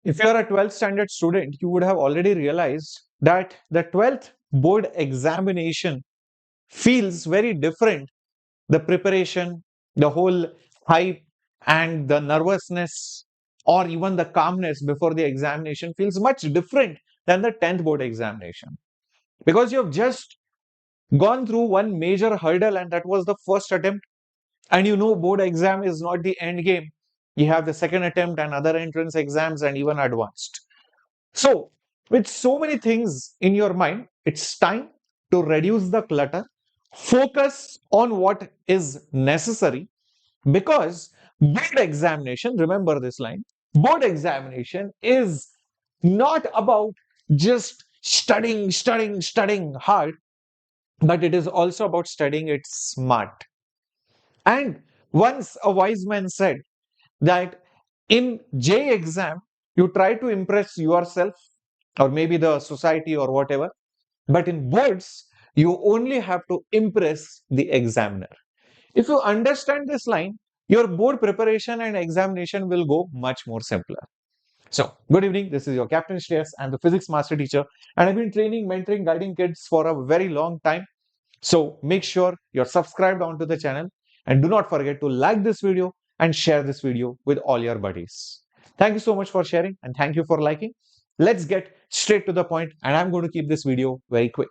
If you are a 12th standard student, you would have already realized that the 12th board examination feels very different. The preparation, the whole hype, and the nervousness, or even the calmness before the examination feels much different than the 10th board examination, because you have just gone through one major hurdle, and that was the first attempt. And you know, board exam is not the end game. You have the second attempt and other entrance exams and even advanced. So, with so many things in your mind, it's time to reduce the clutter, focus on what is necessary, because board examination, remember this line, board examination is not about just studying hard, but it is also about studying it smart. And once a wise man said that in J exam, you try to impress yourself or maybe the society or whatever, but in boards, you only have to impress the examiner. If you understand this line, your board preparation and examination will go much more simpler. So, good evening. This is your Captain Shreyas. I'm the physics master teacher, and I've been training, mentoring, guiding kids for a very long time. So, make sure you're subscribed onto the channel, and do not forget to like this video and share this video with all your buddies. Thank you so much for sharing, and thank you for liking. Let's get straight to the point, and I'm going to keep this video very quick.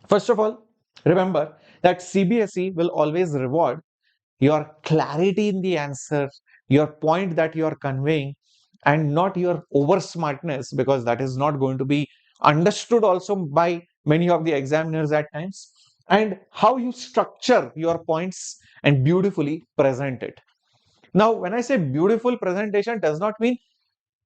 First of all, remember that CBSE will always reward your clarity in the answer, your point that you are conveying, and not your over smartness, because that is not going to be understood also by many of the examiners at times, and how you structure your points and beautifully present it. Now, when I say beautiful presentation, does not mean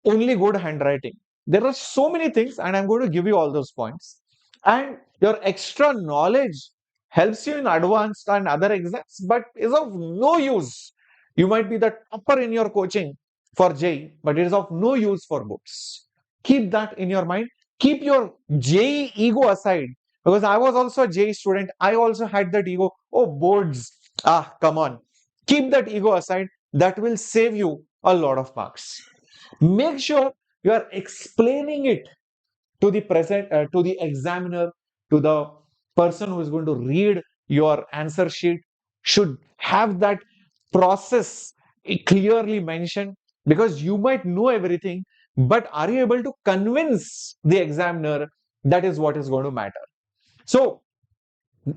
only good handwriting. There are so many things, and I'm going to give you all those points. And your extra knowledge helps you in advanced and other exams, but is of no use. You might be the topper in your coaching for JEE, but it is of no use for books. Keep that in your mind. Keep your JEE ego aside, because I was also a JEE student. I also had that ego. Oh, boards. Ah, come on. Keep that ego aside. That will save you a lot of marks. Make sure you are explaining it to the to the examiner, to the person who is going to read your answer sheet. Should have that process clearly mentioned, because you might know everything, but are you able to convince the examiner? That is what is going to matter. So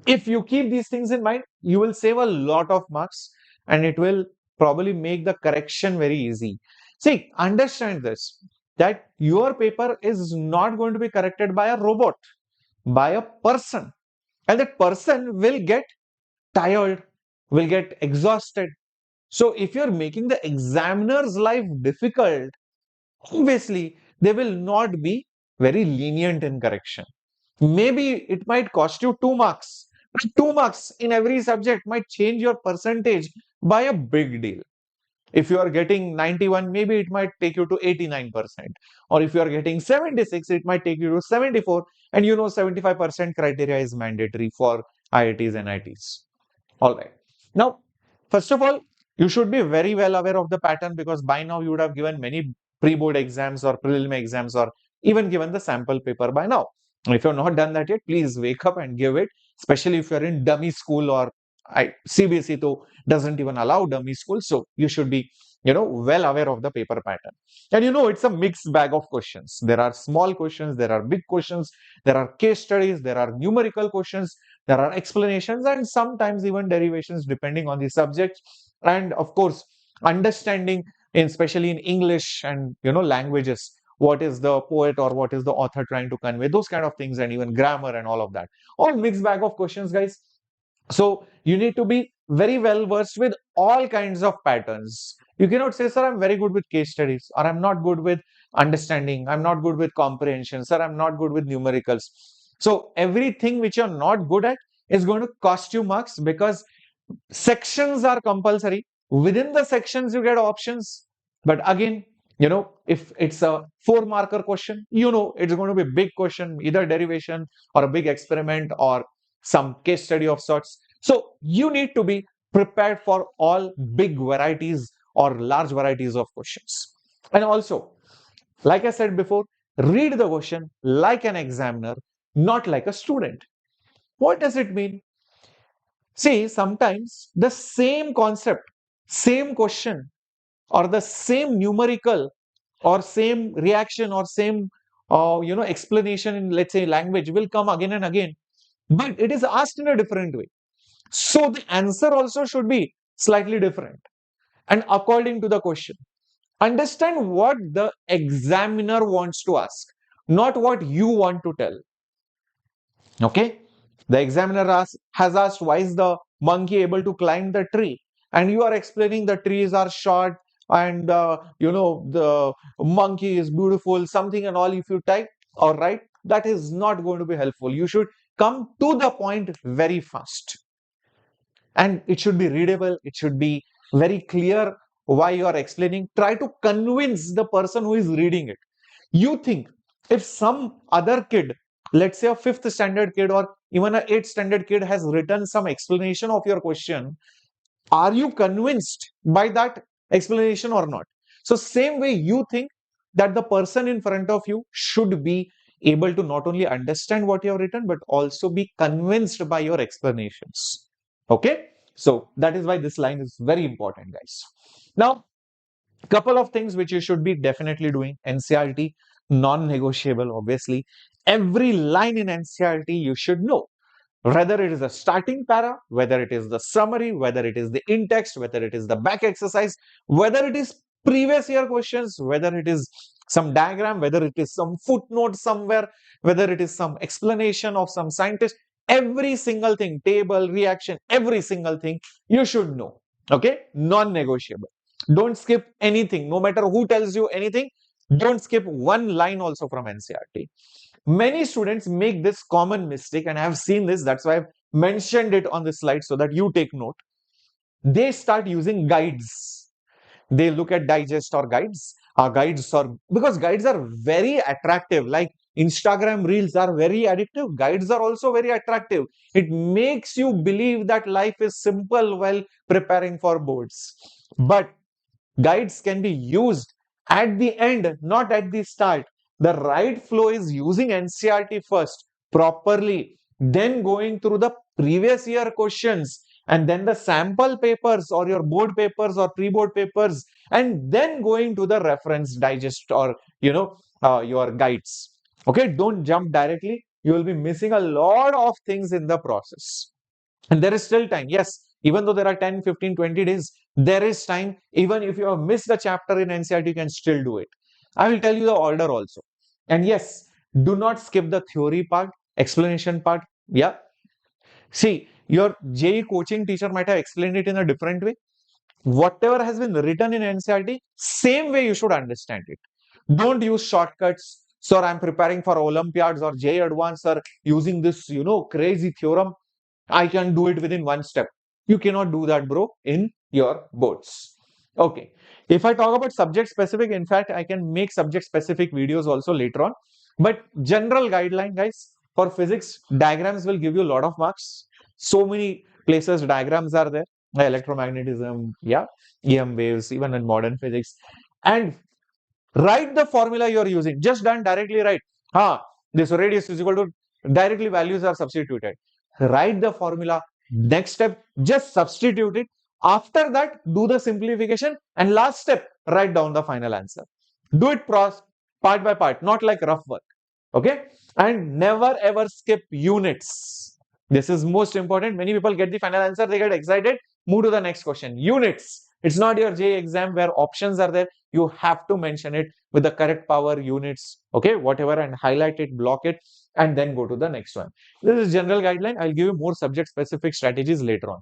if you keep these things in mind, you will save a lot of marks, and it will probably make the correction very easy. See, understand this, that your paper is not going to be corrected by a robot, by a person. And that person will get tired, will get exhausted. So if you're making the examiner's life difficult, obviously they will not be very lenient in correction. Maybe it might cost you 2 marks, but 2 marks in every subject might change your percentage by a big deal. If you are getting 91, maybe it might take you to 89%. Or if you are getting 76, it might take you to 74. And you know, 75% criteria is mandatory for IITs and ITs. All right. Now, first of all, you should be very well aware of the pattern, because by now you would have given many pre-board exams or prelim exams, or even given the sample paper by now. And if you have not done that yet, please wake up and give it, especially if you are in dummy school, or CBSE though doesn't even allow dummy school. So you should be, well aware of the paper pattern. And it's a mixed bag of questions. There are small questions, there are big questions, there are case studies, there are numerical questions, there are explanations, and sometimes even derivations depending on the subject. And of course, understanding, especially in English and languages, what is the poet or what is the author trying to convey, those kind of things, and even grammar and all of that. All mixed bag of questions, guys. So you need to be very well versed with all kinds of patterns. You cannot say, sir, I'm very good with case studies, or I'm not good with understanding, I'm not good with comprehension, sir, I'm not good with numericals. So everything which you're not good at is going to cost you marks, because sections are compulsory. Within the sections, you get options. But again, if it's a 4 marker question, it's going to be a big question, either derivation or a big experiment or some case study of sorts. So you need to be prepared for all big varieties or large varieties of questions. And also, Like I said before, read the question like an examiner, not like a student. What does it mean? See, sometimes the same concept, same question, or the same numerical, or same reaction, or same explanation in, let's say, language will come again and again, but it is asked in a different way. So the answer also should be slightly different and according to the question. Understand what the examiner wants to ask, not what you want to tell. Okay? The examiner has asked, why is the monkey able to climb the tree? And you are explaining the trees are short and the monkey is beautiful, something and all. If you type or write, that is not going to be helpful. You should come to the point very fast. And it should be readable, it should be very clear why you are explaining. Try to convince the person who is reading it. You think if some other kid, let's say a fifth standard kid or even a eighth standard kid, has written some explanation of your question, are you convinced by that explanation or not? So same way, you think that the person in front of you should be able to not only understand what you have written but also be convinced by your explanations. Okay, so that is why this line is very important, guys. Now, couple of things which you should be definitely doing. NCERT non-negotiable, obviously. Every line in NCERT you should know, whether it is a starting para, whether it is the summary, whether it is the in-text, whether it is the back exercise, whether it is previous year questions, whether it is some diagram, whether it is some footnote somewhere, whether it is some explanation of some scientist, every single thing, table, reaction, every single thing you should know. Okay, non-negotiable. Don't skip anything, no matter who tells you anything. Don't skip one line also from NCERT. Many students make this common mistake, and I have seen this. That's why I've mentioned it on this slide so that you take note. They start using guides. They look at digest or guides. Guides or because guides are very attractive. Like Instagram reels are very addictive. Guides are also very attractive. It makes you believe that life is simple while preparing for boards. But guides can be used at the end, not at the start. The right flow is using NCERT first properly, then going through the previous year questions, and then the sample papers or your board papers or pre-board papers, and then going to the reference digest or your guides. Okay, don't jump directly. You will be missing a lot of things in the process. And there is still time. Yes, even though there are 10, 15, 20 days, there is time. Even if you have missed a chapter in NCERT, you can still do it. I will tell you the order also. And yes, do not skip the theory part, explanation part. Yeah. See, your JEE coaching teacher might have explained it in a different way. Whatever has been written in NCERT, same way you should understand it. Don't use shortcuts. Sir, I'm preparing for Olympiads or JEE Advanced or using this, crazy theorem. I can do it within one step. You cannot do that, bro, in your boards. Okay. If I talk about subject specific, in fact, I can make subject specific videos also later on. But general guideline, guys, for physics, diagrams will give you a lot of marks. So many places diagrams are there. Electromagnetism, yeah, EM waves, even in modern physics. And write the formula you are using. Just done directly write. This radius is equal to, directly values are substituted. Write the formula. Next step, just substitute it. After that, do the simplification. And last step, write down the final answer. Do it part by part, not like rough work. Okay? And never ever skip units. This is most important. Many people get the final answer, they get excited, move to the next question. Units. It's not your JEE exam where options are there. You have to mention it with the correct power units, okay, whatever, and highlight it, block it, and then go to the next one. This is general guideline. I'll give you more subject specific strategies later on.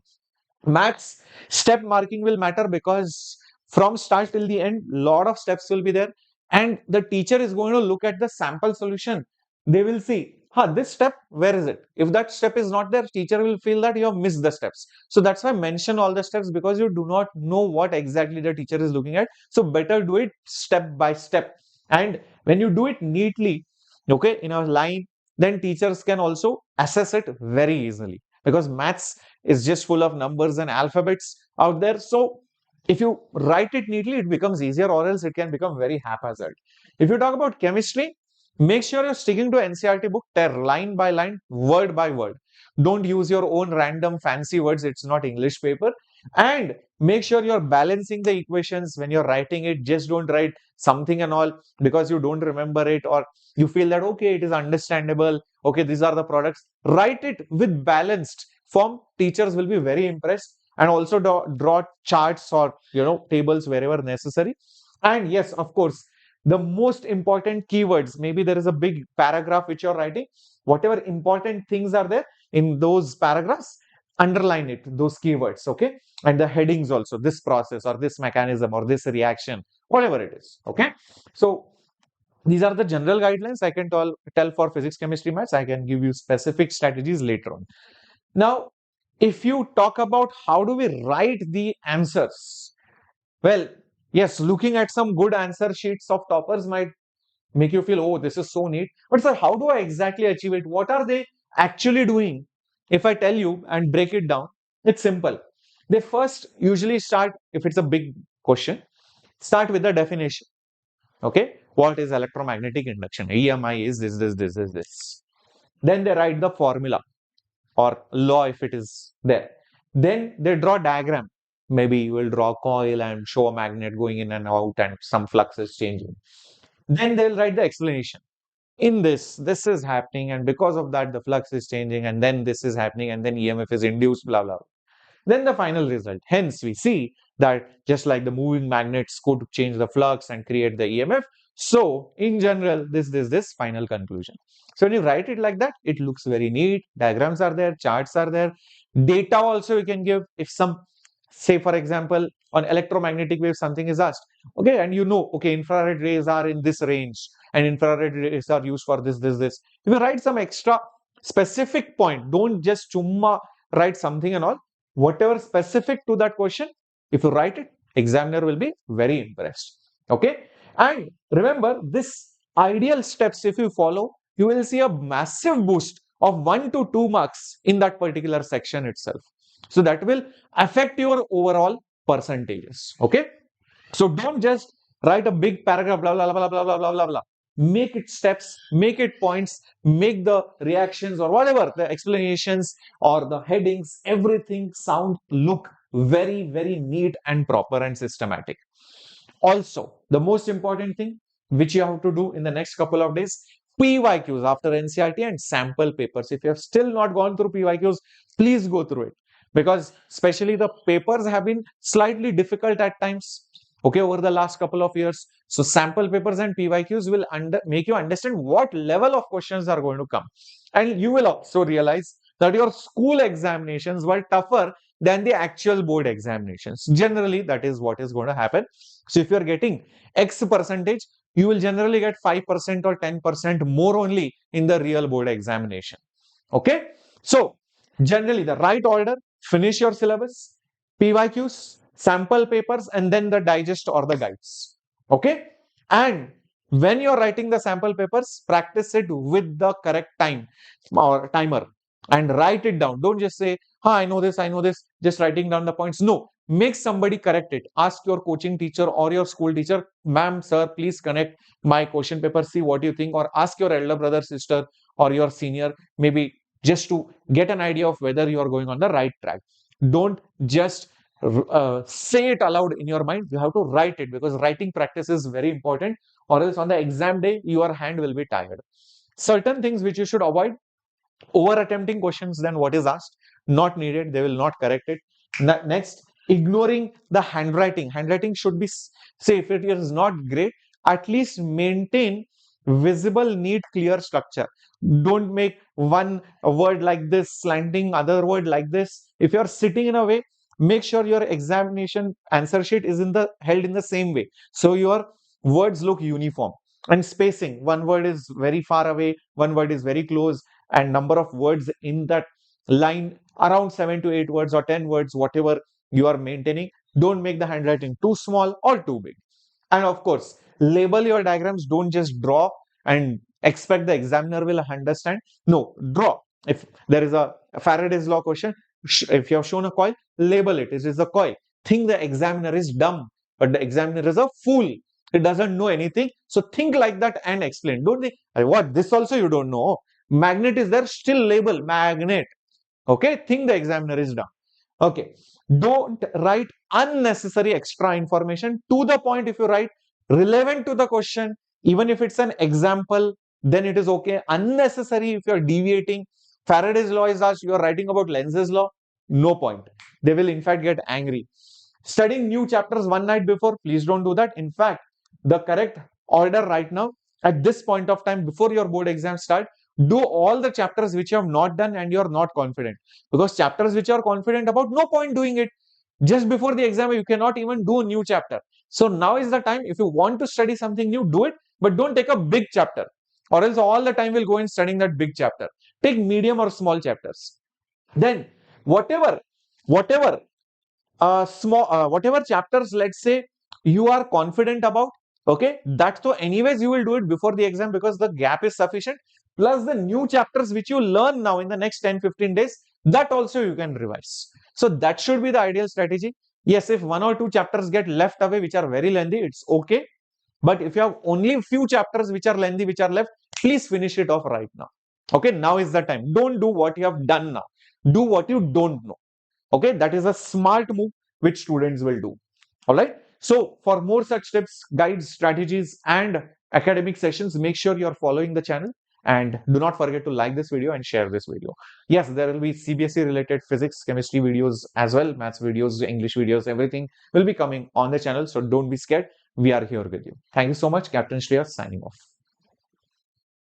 Maths step marking will matter because from start till the end, lot of steps will be there, and the teacher is going to look at the sample solution. They will see, this step, where is it? If that step is not there, teacher will feel that you have missed the steps. So that's why I mention all the steps, because you do not know what exactly the teacher is looking at. So better do it step by step. And when you do it neatly, okay, in a line, then teachers can also assess it very easily, because maths is just full of numbers and alphabets out there. So If you write it neatly, it becomes easier, or else it can become very haphazard. If you talk about chemistry, make sure you're sticking to NCERT book, tear line by line, word by word. Don't use your own random fancy words. It's not English paper. And make sure you're balancing the equations when you're writing it. Just don't write something and all because you don't remember it, or you feel that, okay, it is understandable. Okay, these are the products. Write it with balanced form. Teachers will be very impressed, and also draw charts or tables wherever necessary. And yes, of course, the most important keywords, maybe there is a big paragraph which you're writing, whatever important things are there in those paragraphs, underline it, those keywords, okay? And the headings also, this process or this mechanism or this reaction, whatever it is, okay? So these are the general guidelines I can tell for physics, chemistry, maths. I can give you specific strategies later on. Now, if you talk about how do we write the answers, well, yes, looking at some good answer sheets of toppers might make you feel, oh, this is so neat. But sir, how do I exactly achieve it? What are they actually doing? If I tell you and break it down, it's simple. They first usually start, if it's a big question, start with the definition. Okay, what is electromagnetic induction? EMI is this. Then they write the formula or law if it is there. Then they draw diagram. Maybe you will draw a coil and show a magnet going in and out and some flux is changing. Then they'll write the explanation. In this is happening, and because of that, the flux is changing, and then this is happening, and then EMF is induced, blah, blah. Then the final result. Hence, we see that just like the moving magnets could change the flux and create the EMF, so in general, this final conclusion. So when you write it like that, it looks very neat. Diagrams are there, charts are there, data also you can give. If some, say for example, on electromagnetic wave something is asked, okay, and okay, infrared rays are in this range and infrared rays are used for this. If you write some extra specific point, don't just chumma write something and all. Whatever specific to that question, if you write it, examiner will be very impressed. Okay, and remember this ideal steps, if you follow, you will see a massive boost of 1 to 2 marks in that particular section itself. So that will affect your overall percentages. Okay, so don't just write a big paragraph, blah, blah, blah, blah, blah, blah, blah, blah. Make it steps, make it points, make the reactions or whatever, the explanations or the headings, everything sound, look very, very neat and proper and systematic. Also, the most important thing which you have to do in the next couple of days, PYQs after NCERT and sample papers. If you have still not gone through PYQs, please go through it, because especially the papers have been slightly difficult at times, okay, over the last couple of years. So sample papers and PYQs will make you understand what level of questions are going to come. And you will also realize that your school examinations were tougher than the actual board examinations. Generally, that is what is going to happen. So if you are getting X percentage, you will generally get 5% or 10% more only in the real board examination. Okay. So generally the right order, finish your syllabus, PYQs, sample papers, and then the digest or the guides. Okay. And when you're writing the sample papers, practice it with the correct time or timer and write it down. Don't just say, I know this, just writing down the points. No, make somebody correct it. Ask your coaching teacher or your school teacher, ma'am, sir, please connect my question paper, see what you think, or ask your elder brother, sister, or your senior, maybe just to get an idea of whether you are going on the right track. Don't just say it aloud in your mind. You have to write it, because writing practice is very important, or else on the exam day, your hand will be tired. Certain things which you should avoid: over attempting questions than what is asked, not needed, they will not correct it. Next, ignoring the handwriting. Handwriting should be, say if it is not great, at least maintain visible, neat, clear structure. Don't make one word like this slanting, other word like this. If you are sitting in a way, make sure your examination answer sheet is held in the same way, so your words look uniform. And spacing, one word is very far away, one word is very close, and number of words in that line around 7 to 8 words or 10 words, whatever you are maintaining. Don't make the handwriting too small or too big. And of course, label your diagrams. Don't just draw and expect the examiner will understand. No, draw. If there is a Faraday's law question, if you have shown a coil, label it. It is a coil. think the examiner is dumb, but the examiner is a fool. He doesn't know anything. So think like that and explain. Don't think, what, this also you don't know? Magnet is there, still label magnet. Okay, think the examiner is dumb. Okay, don't write unnecessary extra information. To the point, if you write relevant to the question, even if it's an example, then it is okay. Unnecessary if you're deviating. Faraday's law is asked, you're writing about Lenz's law, no point. They will in fact get angry. Studying new chapters one night before, please don't do that. In fact, the correct order right now, at this point of time, before your board exam start, do all the chapters which you have not done and you're not confident. Because chapters which you are confident about, no point doing it. Just before the exam, you cannot even do a new chapter. So now is the time. If you want to study something new, do it, but don't take a big chapter, or else all the time will go in studying that big chapter. Take medium or small chapters. Then whatever whatever chapters, let's say, you are confident about, okay, that's so anyways you will do it before the exam because the gap is sufficient. Plus the new chapters which you learn now in the next 10-15 days, that also you can revise. So that should be the ideal strategy. Yes, if one or two chapters get left away which are very lengthy, it's okay. But if you have only few chapters which are lengthy which are left, please finish it off right now. Okay, now is the time. Don't do what you have done now. Do what you don't know. Okay, that is a smart move which students will do. All right. So for more such tips, guides, strategies, and academic sessions, make sure you're following the channel. And do not forget to like this video and share this video. Yes, there will be CBSE related physics, chemistry videos as well, maths videos, English videos, everything will be coming on the channel. So don't be scared. We are here with you. Thank you so much. Captain Shreyas signing off.